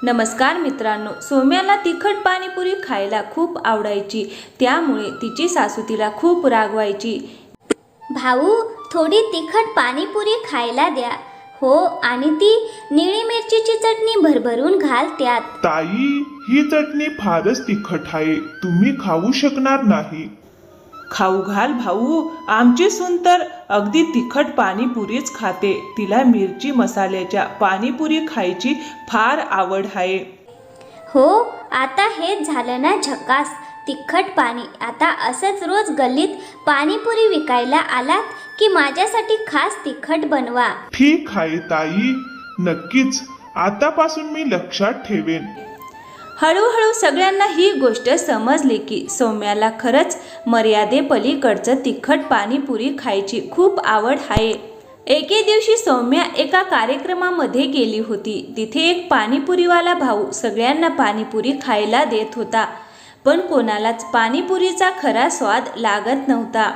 नमस्कार मित्रांनो, सौम्याला तिखट पाणीपुरी खायला खूप आवडायची. त्यामुळे तिची सासू तिला खूप रागवायची. भाऊ, थोडी तिखट पाणीपुरी खायला द्या. हो, आणि ती निळी मिरचीची चटणी भरभरून घाल त्यात. ताई, ही चटणी फारच तिखट आहे, तुम्ही खाऊ शकणार नाही. खाऊ घाल भाऊ, आमची सून तर अगदी तिखट पाणीपुरीच खाते. तिला मिरची मसाल्याच्या पाणीपुरी खायची फार आवड आहे. हो, आता हेच झालं ना झकास. तिखट पाणी. आता असंच रोज गल्लीत पाणीपुरी विकायला आलात की माझ्यासाठी खास तिखट बनवा. ठीक आहे ताई, नक्कीच. आतापासून मी लक्षात ठेवेन. हळूहळू सगळ्यांना ही गोष्ट समजली की सौम्याला खरंच मर्यादेपलीकडचं तिखट पाणीपुरी खायची खूप आवड आहे. एके दिवशी सौम्या एका कार्यक्रमामध्ये गेली होती. तिथे एक पाणीपुरीवाला भाऊ सगळ्यांना पाणीपुरी खायला देत होता, पण कोणालाच पाणीपुरीचा खरा स्वाद लागत नव्हता.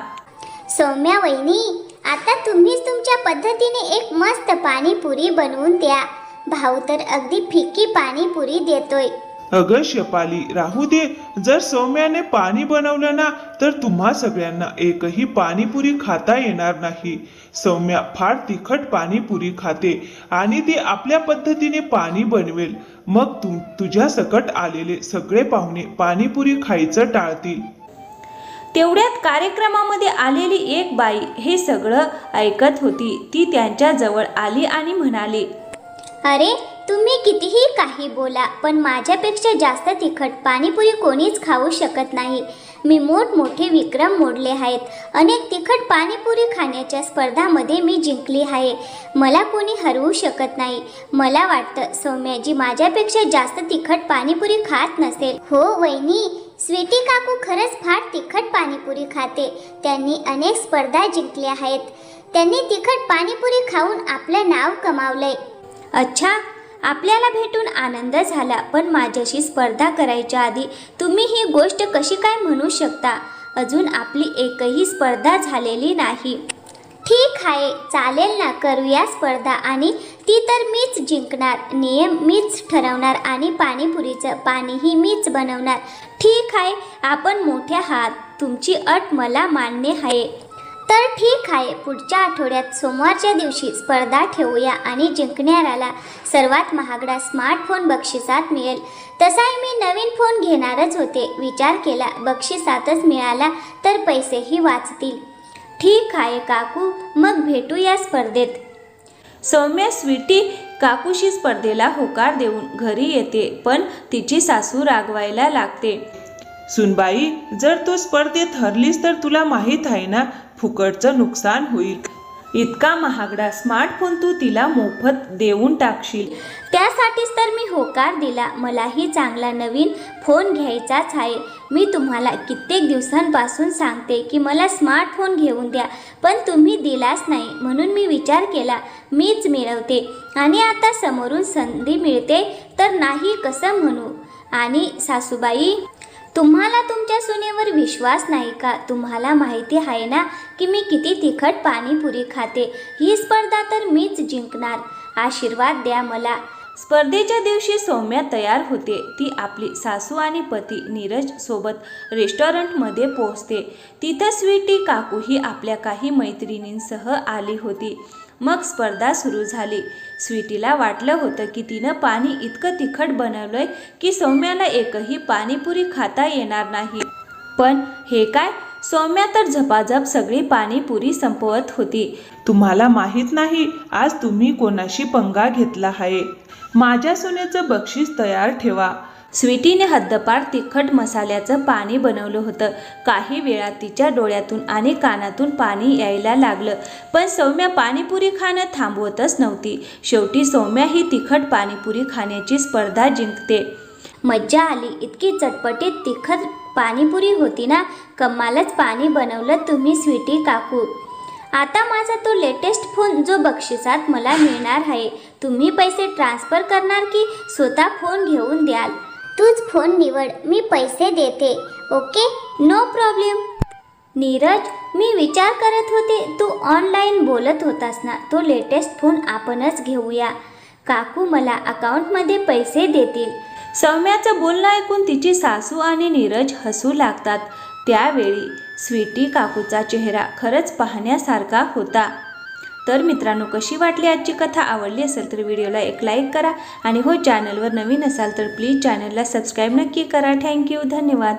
सौम्या वहिनी, आता तुम्हीच तुमच्या पद्धतीने एक मस्त पाणीपुरी बनवून द्या. भाऊ तर अगदी फिक्की पाणीपुरी देतोय. अगं शेपाली, राहू दे. जर सौम्याने पाणी बनवलं ना तर तुम्हा सगळ्यांना एकही पाणीपुरी खाता येणार नाही. सौम्या फार तिखट पाणीपुरी खाते आणि ती आपल्या पद्धतीने पाणी बनवेल. मग तुझ्या सकट आलेले सगळे पाहुणे पाणीपुरी खायचं टाळतील. तेवढ्यात कार्यक्रमामध्ये आलेली एक बाई हे सगळं ऐकत होती. ती त्यांच्या जवळ आली आणि म्हणाली, अरे, तुम्ही कितीही काही बोला, पण माझ्यापेक्षा जास्त तिखट पाणीपुरी कोणीच खाऊ शकत नाही. मी मोठमोठे विक्रम मोडले आहेत. अनेक तिखट पाणीपुरी खाण्याच्या स्पर्धामध्ये मी जिंकली आहे. मला कोणी हरवू शकत नाही. मला वाटतं सौम्याजी माझ्यापेक्षा जास्त तिखट पाणीपुरी खात नसेल. हो वहिनी, स्वीटी काकू खरंच फार तिखट पाणीपुरी खाते. त्यांनी अनेक स्पर्धा जिंकल्या आहेत. त्यांनी तिखट पाणीपुरी खाऊन आपलं नाव कमावलंय. अच्छा, आपल्याला भेटून आनंद झाला, पण माझ्याशी स्पर्धा करायच्या आधी तुम्ही ही गोष्ट कशी काय म्हणू शकता? अजून आपली एकही स्पर्धा झालेली नाही. ठीक आहे, चालेल ना, करूया स्पर्धा. आणि ती तर मीच जिंकणार. नियम मीच ठरवणार आणि पाणीपुरीचं पाणीही मीच बनवणार. ठीक आहे, आपण मोठे आहात. तुमची अट मला मान्य आहे. तर ठीक आहे, पुढच्या आठवड्यात सोमवारच्या दिवशी स्पर्धा ठेवूया आणि जिंकणाऱ्याला सर्वात महागडा स्मार्टफोन बक्षिसात मिळेल. तसाही मी नवीन फोन घेणारच होते. विचार केला, बक्षिसातच मिळाला तर पैसेही वाचतील. ठीक आहे काकू, मग भेटूया स्पर्धेत. सौम्या स्वीटी काकूशी स्पर्धेला होकार देऊन घरी येते, पण तिची सासू रागवायला लागते. सुनबाई, जर तू स्पर्धेत हरलीस तर तुला माहीत आहे ना, फुकटचं नुकसान होईल. इतका महागडा स्मार्टफोन तू तिला मोफत देऊन टाकशील. त्यासाठीच तर मी होकार दिला. मलाही चांगला नवीन फोन घ्यायचाच आहे. मी तुम्हाला कित्येक दिवसांपासून सांगते की मला स्मार्टफोन घेऊन द्या, पण तुम्ही दिलाच नाही. म्हणून मी विचार केला, मीच मिळवते. आणि आता समोरून संधी मिळते तर नाही कसं म्हणू. आणि सासूबाई, तुम्हाला तुमच्या सुनेवर विश्वास नाही का? तुम्हाला माहिती आहे ना की मी किती तिखट पाणीपुरी खाते. ही स्पर्धा तर मीच जिंकणार. आशीर्वाद द्या मला. स्पर्धेच्या दिवशी सौम्या तयार होते. ती आपली सासू आणि पती नीरज सोबत रेस्टॉरंटमध्ये पोहोचते. तिथं स्वीटी काकूही आपल्या काही मैत्रिणींसह आली होती. मग स्पर्धा सुरू झाली. स्वीटीला वाटलं होतं की तिनं पाणी इतकं तिखट बनवलंय की सौम्याला एकही पाणीपुरी खाता येणार नाही. पण हे काय, सौम्या तर झपाझप सगळी पाणीपुरी संपवत होती. तुम्हाला माहीत नाही आज तुम्ही कोणाशी पंगा घेतला आहे. माझ्या सुनेचं बक्षीस तयार ठेवा. स्वीटीने हद्दपार तिखट मसाल्याचं पाणी बनवलं होतं. काही वेळात तिच्या डोळ्यातून आणि कानातून पाणी यायला लागलं, पण सौम्या पाणीपुरी खाणं थांबवतच नव्हती. शेवटी सौम्या ही तिखट पाणीपुरी खाण्याची स्पर्धा जिंकते. मज्जा आली. इतकी चटपटीत तिखट पाणीपुरी होती ना. कमालच पाणी बनवलं तुम्ही स्वीटी काकू. आता माझा तो लेटेस्ट फोन जो बक्षिसात मला मिळणार आहे, तुम्ही पैसे ट्रान्सफर करणार की स्वतः फोन घेऊन द्याल? तूच फोन निवड, मी पैसे देते. Okay, no problem. नीरज, मी विचार करत होते, तू ऑनलाईन बोलत होतास ना, तो लेटेस्ट फोन आपणच घेऊया. काकू मला अकाउंटमध्ये पैसे देतील. सौम्याचं बोलणं ऐकून तिची सासू आणि नीरज हसू लागतात. त्यावेळी स्वीटी काकूचा चेहरा खरंच पाहण्यासारखा होता. तर मित्रांनो, कशी वाटली आजची कथा? आवडली असेल तर व्हिडिओला एक लाईक करा आणि हो, चॅनलवर नवीन असाल तर प्लीज चॅनलला सबस्क्राईब नक्की करा. थँक्यू, धन्यवाद.